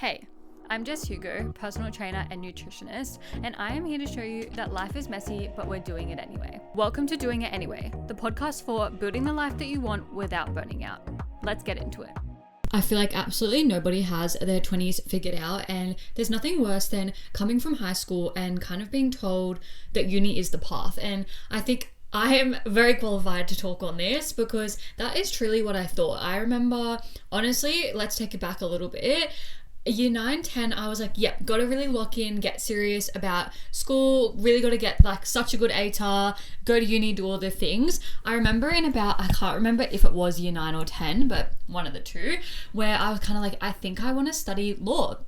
Hey, I'm Jess Hugo, personal trainer and nutritionist, and I am here to show you that life is messy, but we're doing it anyway. Welcome to Doing It Anyway, the podcast for building the life that you want without burning out. Let's get into it. I feel like absolutely nobody has their 20s figured out, and there's nothing worse than coming from high school and kind of being told that uni is the path. And I think I am very qualified to talk on this because that is truly what I thought. I remember, honestly, let's take it back a little bit. Year 9, 10, I was like, yep, got to really lock in, get serious about school, really got to get like such a good ATAR, go to uni, do all the things. I remember I can't remember if it was year 9 or 10, but one of the two, where I was kind of like, I think I want to study law.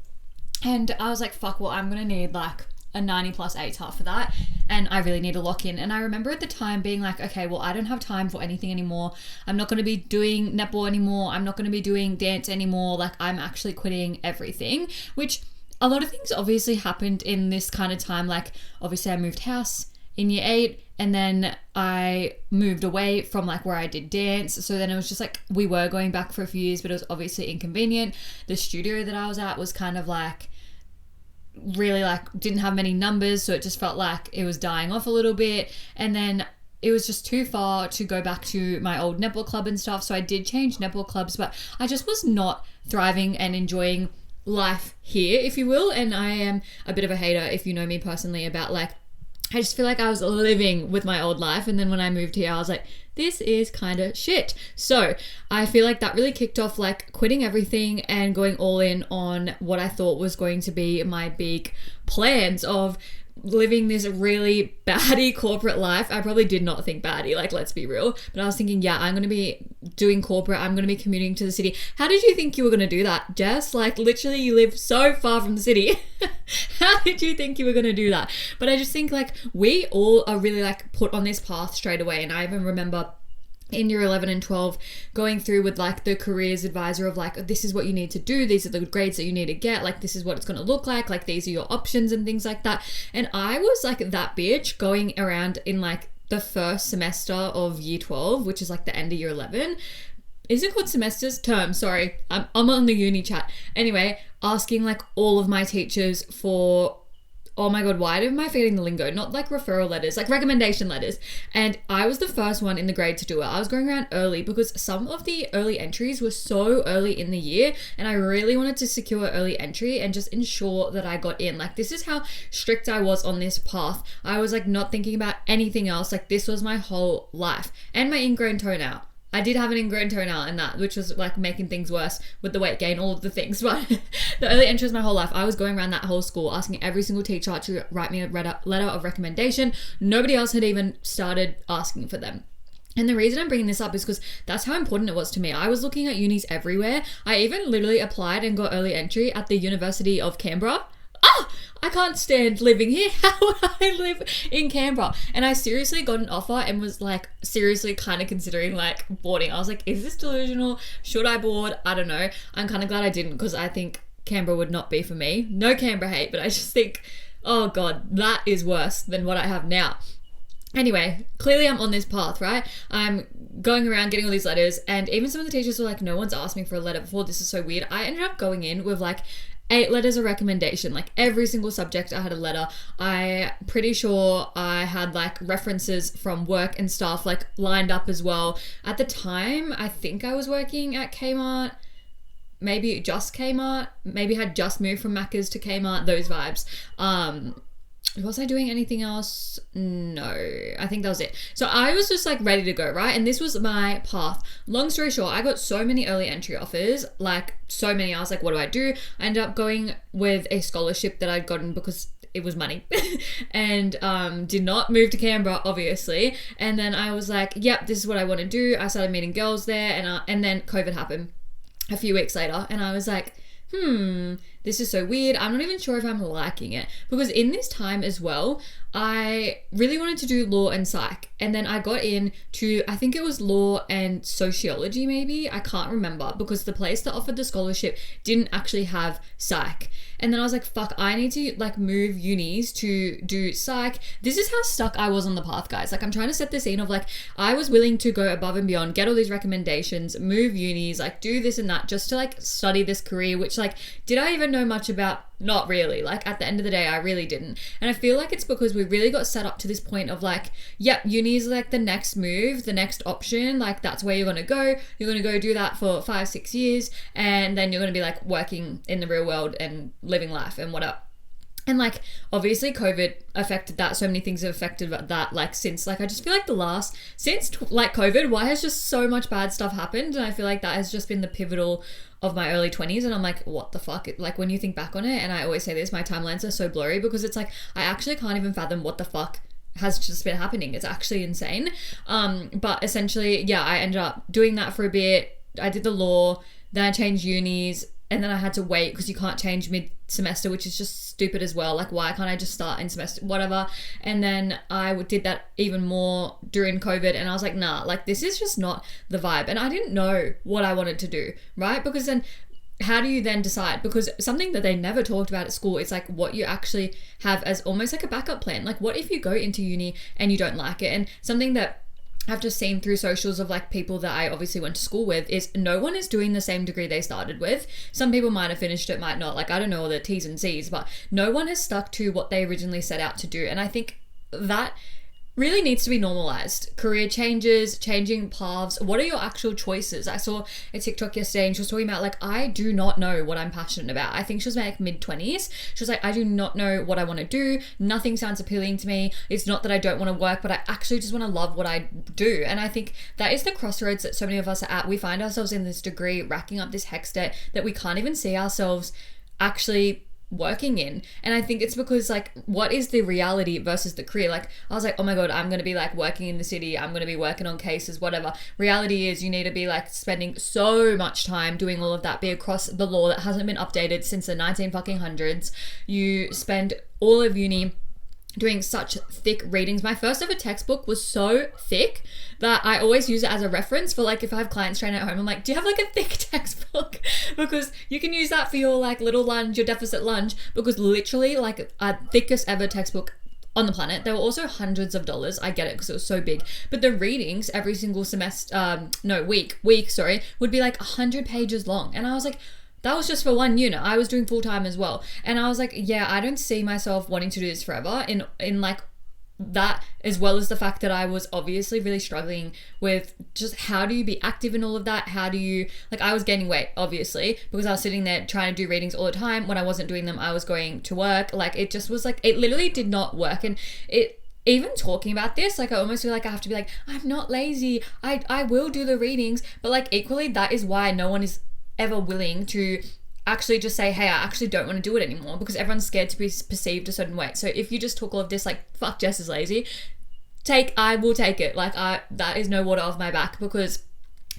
And I was like, fuck, well, I'm going to need like a 90 plus ATAR for that, and I really need to lock in. And I remember at the time being like, okay, well, I don't have time for anything anymore. I'm not going to be doing netball anymore. I'm not going to be doing dance anymore. Like, I'm actually quitting everything, which a lot of things obviously happened in this kind of time. Like, obviously I moved house in year 8, and then I moved away from like where I did dance. So then it was just like, we were going back for a few years, but it was obviously inconvenient. The studio that I was at was kind of like really like didn't have many numbers, so it just felt like it was dying off a little bit, and then it was just too far to go back to my old netball club and stuff. So I did change netball clubs, but I just was not thriving and enjoying life here, if you will. And I am a bit of a hater, if you know me personally, about like, I just feel like I was living with my old life, and then when I moved here I was like, this is kind of shit. So I feel like that really kicked off like quitting everything and going all in on what I thought was going to be my big plans of living this really baddie corporate life. I probably did not think baddie, like, let's be real, but I was thinking, yeah, I'm going to be doing corporate, I'm going to be commuting to the city. How did you think you were going to do that, Jess? Like, literally you live so far from the city. How did you think you were going to do that? But I just think like we all are really like put on this path straight away. And I even remember in year 11 and 12 going through with like the careers advisor of like, this is what you need to do, these are the grades that you need to get, like this is what it's going to look like these are your options and things like that. And I was like that bitch going around in like the first semester of year 12, which is like the end of year 11. Is it called semesters? Term, sorry. I'm on the uni chat. Anyway, asking like all of my teachers for, oh my God, why am I forgetting the lingo? Not like referral letters, like recommendation letters. And I was the first one in the grade to do it. I was going around early because some of the early entries were so early in the year, and I really wanted to secure early entry and just ensure that I got in. Like, this is how strict I was on this path. I was like not thinking about anything else. Like, this was my whole life. And my ingrown toenail. I did have an ingrown toenail in that, which was like making things worse with the weight gain, all of the things. But the early entry was my whole life. I was going around that whole school asking every single teacher to write me a letter of recommendation. Nobody else had even started asking for them. And the reason I'm bringing this up is because that's how important it was to me. I was looking at unis everywhere. I even literally applied and got early entry at the University of Canberra. I can't stand living here. How would I live in Canberra? And I seriously got an offer and was like seriously kind of considering like boarding. I was like, is this delusional? Should I board? I don't know. I'm kind of glad I didn't, because I think Canberra would not be for me. No Canberra hate, but I just think, oh God, that is worse than what I have now. Anyway, clearly I'm on this path, right? I'm going around getting all these letters, and even some of the teachers were like, no one's asked me for a letter before. This is so weird. I ended up going in with like 8 letters of recommendation. Like every single subject I had a letter. I'm pretty sure I had like references from work and stuff like lined up as well. At the time, I think I was working at Kmart, maybe just Kmart, maybe had just moved from Macca's to Kmart, those vibes. Was I doing anything else? No, I think that was it. So I was just like ready to go, right? And this was my path. Long story short, I got so many early entry offers, like so many. I was like, what do I do? I ended up going with a scholarship that I'd gotten because it was money and did not move to Canberra, obviously. And then I was like, yep, this is what I want to do. I started meeting girls there, and then COVID happened a few weeks later, and I was like, this is so weird. I'm not even sure if I'm liking it, because in this time as well, I really wanted to do law and psych. And then I got into, I think it was law and sociology, maybe. I can't remember, because the place that offered the scholarship didn't actually have psych. And then I was like, fuck, I need to like move unis to do psych. This is how stuck I was on the path, guys. Like I'm trying to set the scene of like, I was willing to go above and beyond, get all these recommendations, move unis, like do this and that just to like study this career, which like, did I even know much about? Not really. Like at the end of the day, I really didn't. And I feel like it's because we really got set up to this point of like, yep, uni is like the next move, the next option. Like that's where you're going to go. You're going to go do that for 5-6 years. And then you're going to be like working in the real world and living life and whatever. And like, obviously COVID affected that. So many things have affected that. Like since like, I just feel like since like COVID, why has just so much bad stuff happened? And I feel like that has just been the pivotal of my early 20s. And I'm like, what the fuck? Like when you think back on it, and I always say this, my timelines are so blurry because it's like, I actually can't even fathom what the fuck has just been happening. It's actually insane. But essentially, yeah, I ended up doing that for a bit. I did the law, then I changed unis, and then I had to wait because you can't change mid-semester, which is just stupid as well. Like, why can't I just start in semester, whatever? And then I did that even more during COVID, and I was like, nah, like this is just not the vibe. And I didn't know what I wanted to do, right? Because then how do you then decide? Because something that they never talked about at school is like what you actually have as almost like a backup plan. Like what if you go into uni and you don't like it? And something that I've just seen through socials of like people that I obviously went to school with is no one is doing the same degree they started with. Some people might have finished it, might not. Like I don't know all the T's and C's, but no one has stuck to what they originally set out to do. And I think that really needs to be normalized. Career changes, changing paths. What are your actual choices? I saw a TikTok yesterday and she was talking about like, I do not know what I'm passionate about. I think she was like mid-20s. She was like, I do not know what I want to do. Nothing sounds appealing to me. It's not that I don't want to work, but I actually just want to love what I do. And I think that is the crossroads that so many of us are at. We find ourselves in this degree, racking up this HECS debt that we can't even see ourselves actually working in. And I think it's because like, what is the reality versus the career? Like I was like, oh my god, I'm going to be like working in the city, I'm going to be working on cases, whatever. Reality is you need to be like spending so much time doing all of that, be across the law that hasn't been updated since the 1900s. You spend all of uni doing such thick readings. My first ever textbook was so thick that I always use it as a reference for like if I have clients training at home, I'm like, do you have like a thick textbook? Because you can use that for your like little lunge, your deficit lunge, because literally like a thickest ever textbook on the planet. There were also hundreds of dollars. I get it because it was so big. But the readings every single week, would be like 100 pages long. And I was like, that was just for one unit. I was doing full-time as well. And I was like, yeah, I don't see myself wanting to do this forever in like that, as well as the fact that I was obviously really struggling with just how do you be active in all of that? How do you, like I was gaining weight, obviously, because I was sitting there trying to do readings all the time. When I wasn't doing them, I was going to work. Like it just was like, it literally did not work. And even talking about this, like I almost feel like I have to be like, I'm not lazy. I will do the readings. But like equally, that is why no one is ever willing to actually just say, hey, I actually don't want to do it anymore, because everyone's scared to be perceived a certain way. So if you just took all of this like, fuck, Jess is lazy, I will take it. Like that is no water off my back, because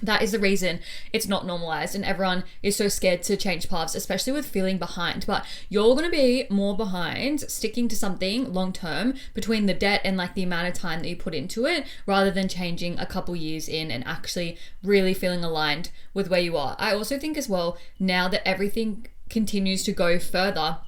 that is the reason it's not normalized and everyone is so scared to change paths, especially with feeling behind. But you're going to be more behind sticking to something long term between the debt and like the amount of time that you put into it, rather than changing a couple years in and actually really feeling aligned with where you are. I also think as well, now that everything continues to go further,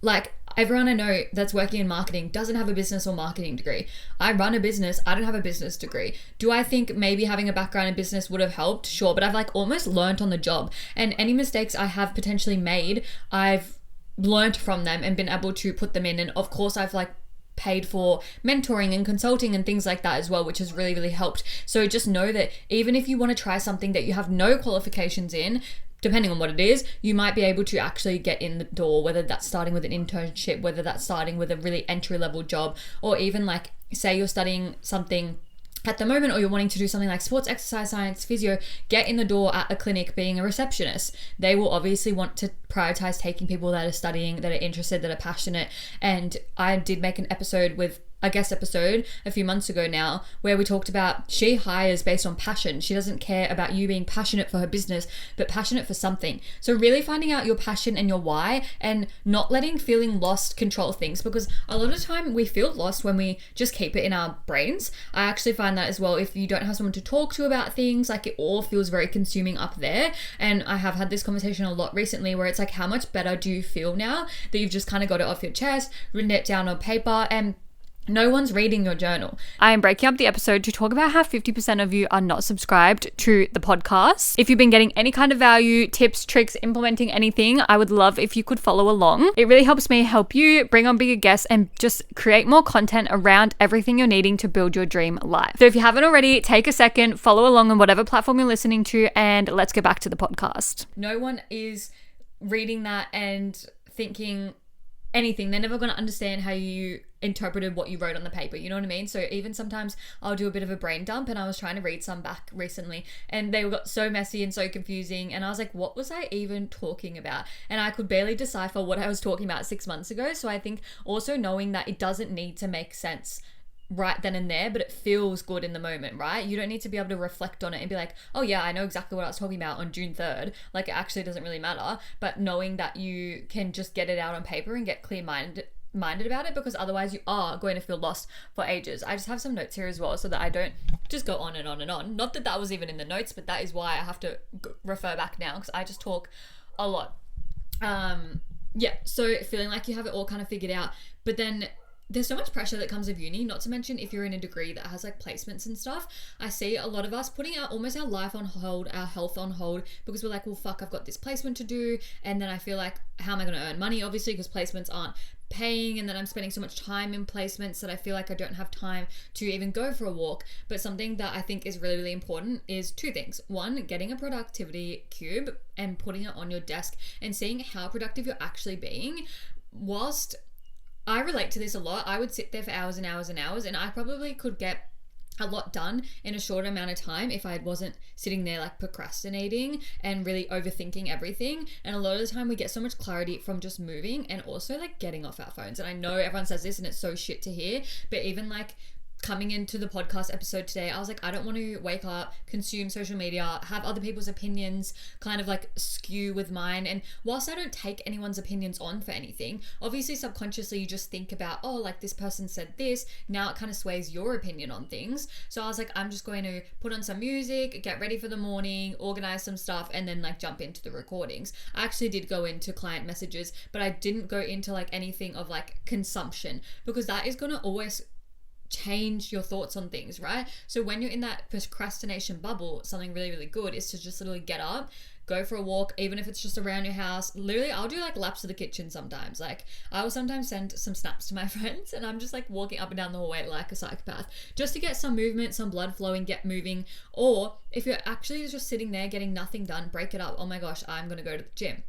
like everyone I know that's working in marketing doesn't have a business or marketing degree. I run a business. I don't have a business degree. Do I think maybe having a background in business would have helped? Sure. But I've like almost learned on the job, and any mistakes I have potentially made, I've learned from them and been able to put them in. And of course I've like paid for mentoring and consulting and things like that as well, which has really, really helped. So just know that even if you want to try something that you have no qualifications in, depending on what it is, you might be able to actually get in the door, whether that's starting with an internship, whether that's starting with a really entry-level job, or even like, say you're studying something at the moment, or you're wanting to do something like sports, exercise science, physio, get in the door at a clinic being a receptionist. They will obviously want to prioritize taking people that are studying, that are interested, that are passionate. And I did make an episode with a guest episode a few months ago now where we talked about she hires based on passion. She doesn't care about you being passionate for her business, but passionate for something. So really finding out your passion and your why, and not letting feeling lost control things, because a lot of the time we feel lost when we just keep it in our brains. I actually find that as well, if you don't have someone to talk to about things, like it all feels very consuming up there. And I have had this conversation a lot recently where it's like, how much better do you feel now that you've just kind of got it off your chest, written it down on paper, and no one's reading your journal. I am breaking up the episode to talk about how 50% of you are not subscribed to the podcast. If you've been getting any kind of value, tips, tricks, implementing anything, I would love if you could follow along. It really helps me help you bring on bigger guests and just create more content around everything you're needing to build your dream life. So if you haven't already, take a second, follow along on whatever platform you're listening to, and let's get back to the podcast. No one is reading that and thinking anything. They're never going to understand how you interpreted what you wrote on the paper, you know what I mean? So even sometimes I'll do a bit of a brain dump, and I was trying to read some back recently and they got so messy and so confusing, and I was like, what was I even talking about? And I could barely decipher what I was talking about 6 months ago. So I think also knowing that it doesn't need to make sense right then and there, but it feels good in the moment, right? You don't need to be able to reflect on it and be like, oh yeah, I know exactly what I was talking about on June 3rd. Like, it actually doesn't really matter. But knowing that you can just get it out on paper and get clear-minded about it, because otherwise you are going to feel lost for ages. I just have some notes here as well so that I don't just go on and on and on. Not that that was even in the notes, but that is why I have to refer back now, because I just talk a lot. So feeling like you have it all kind of figured out, but then there's so much pressure that comes with uni, not to mention if you're in a degree that has like placements and stuff. I see a lot of us putting almost our life on hold, our health on hold, because we're like, well, fuck, I've got this placement to do. And then I feel like, how am I going to earn money? Obviously, because placements aren't paying, and then I'm spending so much time in placements that I feel like I don't have time to even go for a walk. But something that I think is really, really important is two things. One, getting a productivity cube and putting it on your desk and seeing how productive you're actually being. Whilst I relate to this a lot, I would sit there for hours and hours and hours, and I probably could get a lot done in a short amount of time if I wasn't sitting there like procrastinating and really overthinking everything. And a lot of the time we get so much clarity from just moving and also like getting off our phones. And I know everyone says this and it's so shit to hear, but even like coming into the podcast episode today, I was like, I don't want to wake up, consume social media, have other people's opinions kind of like skew with mine. And whilst I don't take anyone's opinions on for anything, obviously subconsciously you just think about, oh, like this person said this, now it kind of sways your opinion on things. So I was like, I'm just going to put on some music, get ready for the morning, organize some stuff, and then like jump into the recordings. I actually did go into client messages, but I didn't go into like anything of like consumption, because that is going to always change your thoughts on things, right? So when you're in that procrastination bubble, something really, really good is to just literally get up, go for a walk, even if it's just around your house. Literally, I'll do like laps of the kitchen sometimes. Like, I will sometimes send some snaps to my friends and I'm just like walking up and down the hallway like a psychopath, just to get some movement, some blood flowing, get moving. Or if you're actually just sitting there getting nothing done, break it up. Oh my gosh, I'm gonna go to the gym.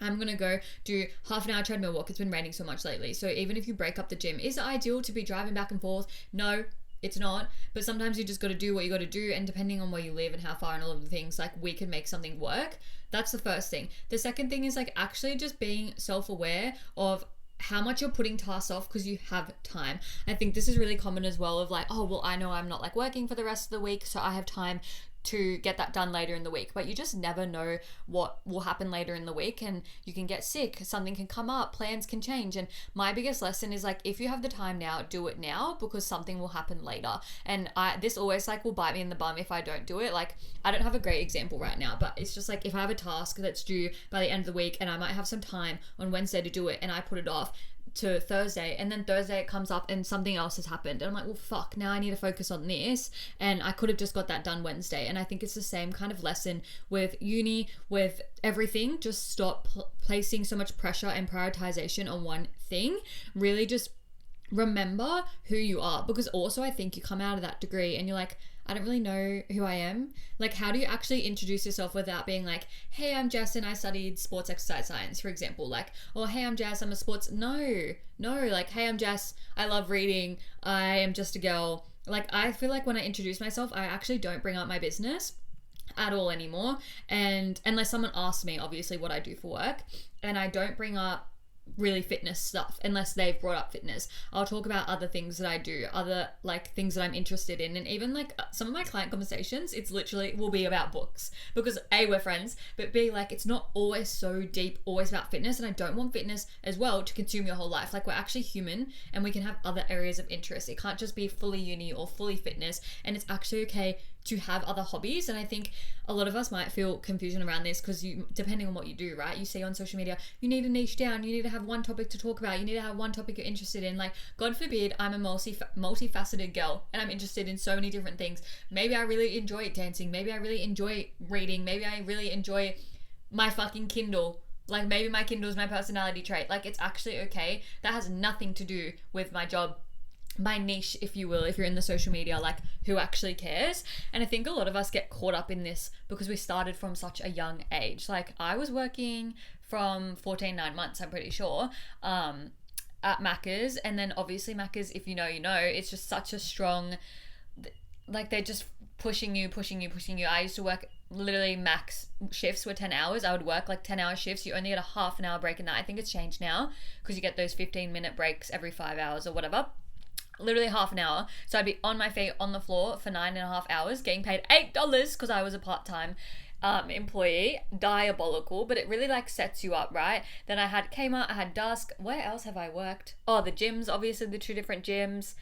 I'm going to go do half an hour treadmill walk. It's been raining so much lately. So even if you break up the gym, is it ideal to be driving back and forth? No, it's not. But sometimes you just got to do what you got to do. And depending on where you live and how far and all of the things, like we can make something work. That's the first thing. The second thing is like actually just being self-aware of how much you're putting tasks off because you have time. I think this is really common as well, of like, oh, well, I know I'm not like working for the rest of the week, so I have time to get that done later in the week. But you just never know what will happen later in the week, and you can get sick, something can come up, plans can change. And my biggest lesson is like, if you have the time now, do it now, because something will happen later. And this always like will bite me in the bum if I don't do it. Like, I don't have a great example right now, but it's just like, if I have a task that's due by the end of the week and I might have some time on Wednesday to do it, and I put it off to Thursday, and then Thursday it comes up and something else has happened, and I'm like, well, fuck, now I need to focus on this, and I could have just got that done Wednesday. And I think it's the same kind of lesson with uni, with everything. Just stop placing so much pressure and prioritization on one thing. Really just remember who you are, because also I think you come out of that degree and you're like, I don't really know who I am. Like, how do you actually introduce yourself without being like, hey, I'm Jess and I studied sports exercise science, for example. Like, or hey, I'm Jess, I'm a sports. No, like, hey, I'm Jess, I love reading, I am just a girl. Like, I feel like when I introduce myself, I actually don't bring up my business at all anymore. And unless someone asks me, obviously, what I do for work, and I don't bring up really fitness stuff unless they've brought up fitness. I'll talk about other things that I do, other like things that I'm interested in, and even like some of my client conversations, it's literally will be about books, because A, we're friends, but B, like it's not always so deep, always about fitness, and I don't want fitness as well to consume your whole life. Like we're actually human and we can have other areas of interest. It can't just be fully uni or fully fitness, and it's actually okay to have other hobbies. And I think a lot of us might feel confusion around this because you, depending on what you do, right? You see on social media, you need to niche down, you need to have one topic to talk about, you need to have one topic you're interested in. Like, God forbid I'm a multifaceted girl and I'm interested in so many different things. Maybe I really enjoy dancing, maybe I really enjoy reading, maybe I really enjoy my fucking Kindle. Like maybe my Kindle is my personality trait. Like it's actually okay. That has nothing to do with my job, my niche, if you will, if you're in the social media, like who actually cares. And I think a lot of us get caught up in this because we started from such a young age. Like I was working from 9 months, I'm pretty sure, at Macca's. And then obviously Macca's, if you know, you know, it's just such a strong, like they're just pushing you. I used to work literally max shifts were 10 hours. I would work like 10-hour shifts. You only get a half an hour break in that. I think it's changed now because you get those 15-minute breaks every 5 hours or whatever. Literally half an hour. So I'd be on my feet on the floor for 9.5 hours, getting paid $8 because I was a part-time employee. Diabolical, but it really like sets you up, right? Then I had Kmart, I had Dusk. Where else have I worked? Oh, the gyms, obviously the 2 different gyms.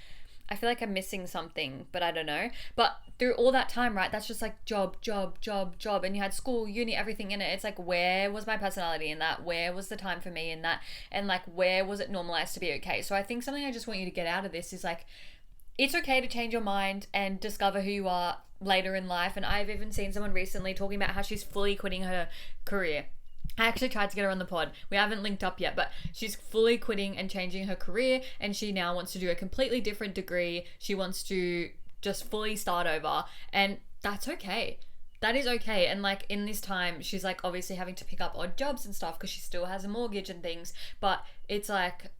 I feel like I'm missing something, but I don't know. But through all that time, right, that's just like job. And you had school, uni, everything in it. It's like, where was my personality in that? Where was the time for me in that? And like, where was it normalized to be okay? So I think something I just want you to get out of this is like, it's okay to change your mind and discover who you are later in life. And I've even seen someone recently talking about how she's fully quitting her career. I actually tried to get her on the pod. We haven't linked up yet, but she's fully quitting and changing her career, and she now wants to do a completely different degree. She wants to just fully start over, and that's okay. That is okay. And like in this time, she's like obviously having to pick up odd jobs and stuff because she still has a mortgage and things, but it's like,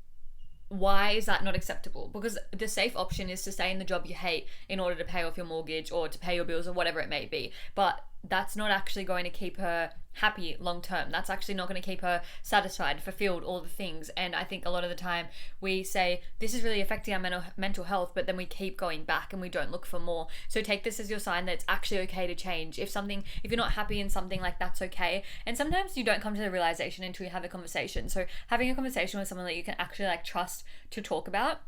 why is that not acceptable? Because the safe option is to stay in the job you hate in order to pay off your mortgage or to pay your bills or whatever it may be. But that's not actually going to keep her happy long term. That's actually not going to keep her satisfied, fulfilled, all the things. And I think a lot of the time we say this is really affecting our mental health, but then we keep going back and we don't look for more. So take this as your sign that it's actually okay to change. If you're not happy in something, like that's okay. And sometimes you don't come to the realization until you have a conversation. So having a conversation with someone that you can actually like trust to talk about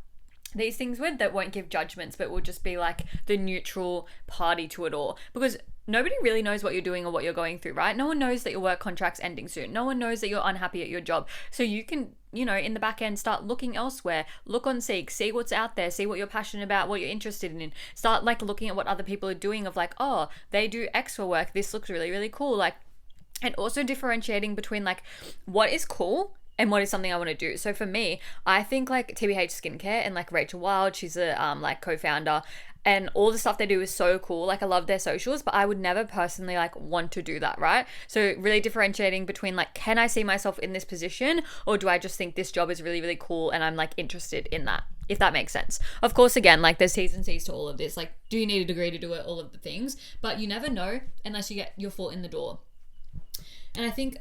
these things with, that won't give judgments, but will just be like the neutral party to it all. Because nobody really knows what you're doing or what you're going through, right? No one knows that your work contract's ending soon. No one knows that you're unhappy at your job. So you can, you know, in the back end, start looking elsewhere. Look on Seek, see what's out there, see what you're passionate about, what you're interested in. Start like looking at what other people are doing of like, oh, they do X for work. This looks really, really cool. Like, and also differentiating between like what is cool and what is something I want to do. So for me, I think like TBH Skincare and like Rachel Wild, she's a like co-founder, and all the stuff they do is so cool. Like I love their socials, but I would never personally like want to do that, right? So really differentiating between like, can I see myself in this position, or do I just think this job is really, really cool and I'm like interested in that? If that makes sense. Of course, again, like there's T's and C's to all of this. Like, do you need a degree to do it? All of the things, but you never know unless you get your foot in the door. And I think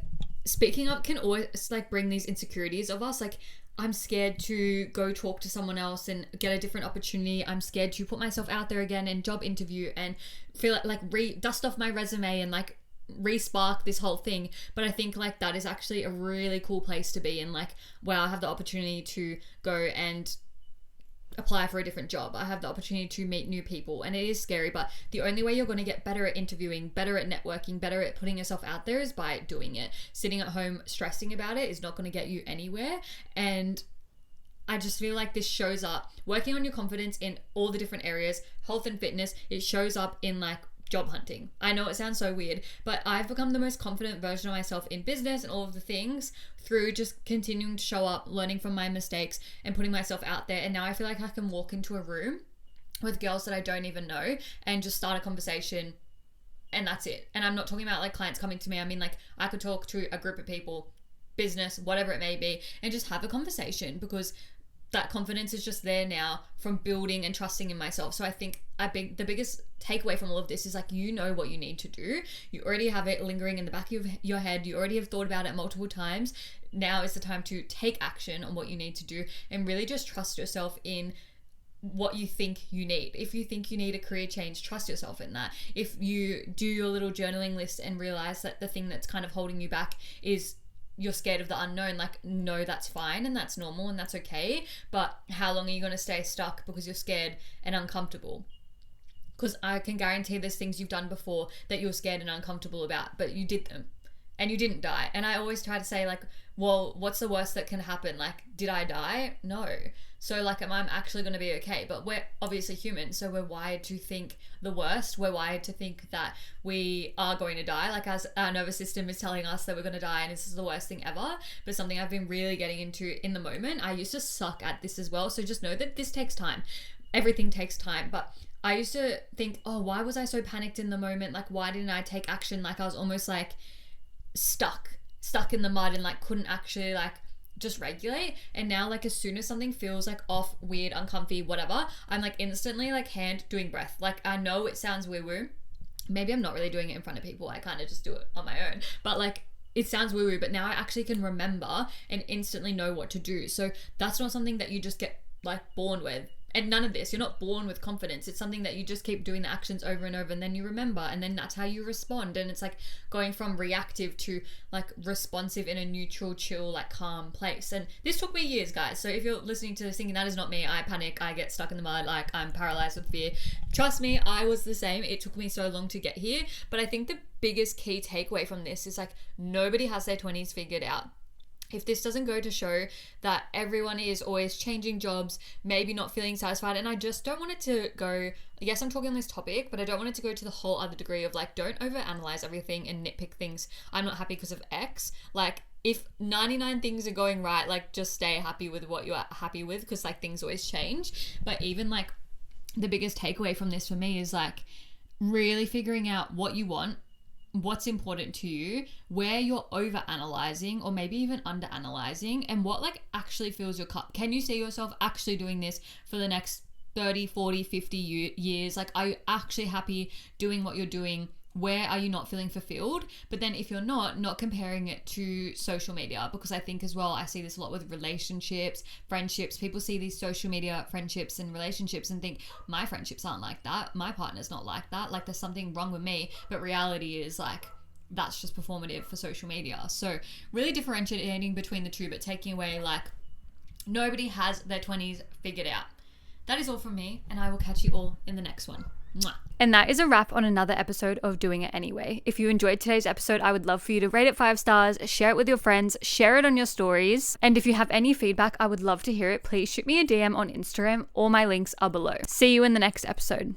speaking up can always like bring these insecurities of us. Like, I'm scared to go talk to someone else and get a different opportunity. I'm scared to put myself out there again and job interview and feel like dust off my resume and like re-spark this whole thing. But I think like that is actually a really cool place to be, and like, wow, I have the opportunity to go and apply for a different job. I have the opportunity to meet new people, and it is scary, but the only way you're going to get better at interviewing, better at networking, better at putting yourself out there is by doing it. Sitting at home stressing about it is not going to get you anywhere. And I just feel like this shows up, working on your confidence in all the different areas, health and fitness, it shows up in like job hunting. I know it sounds so weird, but I've become the most confident version of myself in business and all of the things through just continuing to show up, learning from my mistakes and putting myself out there. And now I feel like I can walk into a room with girls that I don't even know and just start a conversation, and that's it. And I'm not talking about like clients coming to me. I mean, like I could talk to a group of people, business, whatever it may be, and just have a conversation, because that confidence is just there now from building and trusting in myself. So I think the biggest takeaway from all of this is like, you know what you need to do. You already have it lingering in the back of your head. You already have thought about it multiple times. now is the time to take action on what you need to do and really just trust yourself in what you think you need. If you think you need a career change, trust yourself in that. If you do your little journaling list and realize that the thing that's kind of holding you back is you're scared of the unknown, like, no, that's fine and that's normal and that's okay. But how long are you going to stay stuck because you're scared and uncomfortable? Because I can guarantee there's things you've done before that you're scared and uncomfortable about, but you did them and you didn't die. And I always try to say, like, well, what's the worst that can happen? Like, did I die? No. So, like, am I actually going to be okay? But we're obviously human, so we're wired to think the worst. We're wired to think that we are going to die. Like, as our nervous system is telling us that we're going to die and this is the worst thing ever. But something I've been really getting into in the moment, I used to suck at this as well. So just know that this takes time. Everything takes time. But I used to think, oh, why was I so panicked in the moment? Like, why didn't I take action? Like, I was almost like stuck in the mud and like couldn't actually like just regulate. And now, like, as soon as something feels like off, weird, uncomfy, whatever, I'm like instantly like hand doing breath. Like, I know it sounds woo woo. Maybe I'm not really doing it in front of people. I kind of just do it on my own. But like, it sounds woo woo, but now I actually can remember and instantly know what to do. So that's not something that you just get like born with. And none of this, you're not born with confidence. It's something that you just keep doing the actions over and over, and then you remember, and then that's how you respond. And it's like going from reactive to like responsive in a neutral, chill, like calm place. And this took me years, guys. So if you're listening to this thinking that is not me, I panic, I get stuck in the mud, like I'm paralyzed with fear. Trust me, I was the same. It took me so long to get here. But I think the biggest key takeaway from this is like nobody has their 20s figured out. If this doesn't go to show that everyone is always changing jobs, maybe not feeling satisfied, and I just don't want it to go, yes, I'm talking on this topic, but I don't want it to go to the whole other degree of like, don't overanalyze everything and nitpick things. I'm not happy because of X. Like, if 99 things are going right, like just stay happy with what you're happy with, because like things always change. But even like the biggest takeaway from this for me is like really figuring out what you want, what's important to you, where you're over analyzing or maybe even under analyzing, and what like actually fills your cup. Can you see yourself actually doing this for the next 30, 40, 50 years? Like, are you actually happy doing what you're doing? Where are you not feeling fulfilled? But then if you're not comparing it to social media, because I think as well, I see this a lot with relationships, friendships. People see these social media friendships and relationships and think, my friendships aren't like that. My partner's not like that. Like, there's something wrong with me. But reality is like, that's just performative for social media. So really differentiating between the two, but taking away like, nobody has their 20s figured out. That is all from me, and I will catch you all in the next one. Mwah. And that is a wrap on another episode of Doing It Anyway. If you enjoyed today's episode, I would love for you to rate it 5 stars, share it with your friends, share it on your stories. And if you have any feedback, I would love to hear it. Please shoot me a DM on Instagram. All my links are below. See you in the next episode.